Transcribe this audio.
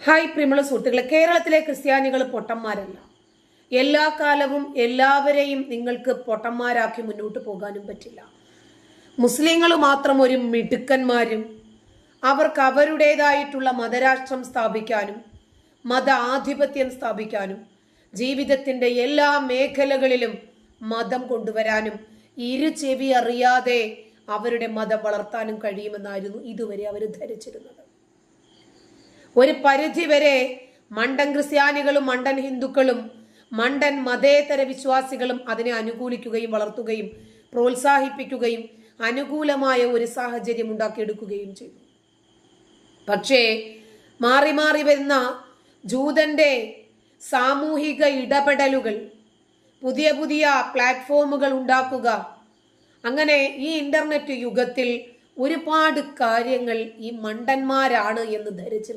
Hi പ്രിയമുള്ള സുഹൃത്തുക്കളെ, കേരളത്തിലെ ക്രിസ്ത്യാനികൾ പൊട്ടന്മാരല്ല. എല്ലാ കാലവും എല്ലാവരെയും നിങ്ങൾക്ക് പൊട്ടന്മാരാക്കി മുന്നോട്ട് പോകാനും പറ്റില്ല. മുസ്ലിങ്ങൾ മാത്രം ഒരു മിടുക്കന്മാരും അവർക്ക് അവരുടേതായിട്ടുള്ള മതരാഷ്ട്രം സ്ഥാപിക്കാനും മത ആധിപത്യം സ്ഥാപിക്കാനും ജീവിതത്തിന്റെ എല്ലാ മേഖലകളിലും മതം കൊണ്ടുവരാനും ഇരു ചെവി അറിയാതെ അവരുടെ മതം വളർത്താനും കഴിയുമെന്നായിരുന്നു ഇതുവരെ അവർ ധരിച്ചിരുന്നത്. ഒരു പരിധി വരെ മണ്ടൻ ക്രിസ്ത്യാനികളും മണ്ടൻ ഹിന്ദുക്കളും മണ്ടൻ മതേതര വിശ്വാസികളും അതിനെ അനുകൂലിക്കുകയും വളർത്തുകയും പ്രോത്സാഹിപ്പിക്കുകയും അനുകൂലമായ ഒരു സാഹചര്യം ഉണ്ടാക്കിയെടുക്കുകയും ചെയ്തു. പക്ഷേ മാറി മാറി വരുന്ന ജൂതന്റെ സാമൂഹിക ഇടപെടലുകൾ, പുതിയ പുതിയ പ്ലാറ്റ്ഫോമുകൾ ഉണ്ടാക്കുക, അങ്ങനെ ഈ ഇന്റർനെറ്റ് യുഗത്തിൽ ഒരുപാട് കാര്യങ്ങൾ ഈ മണ്ടന്മാരാണ് എന്ന് ധരിച്ചിരുന്നു.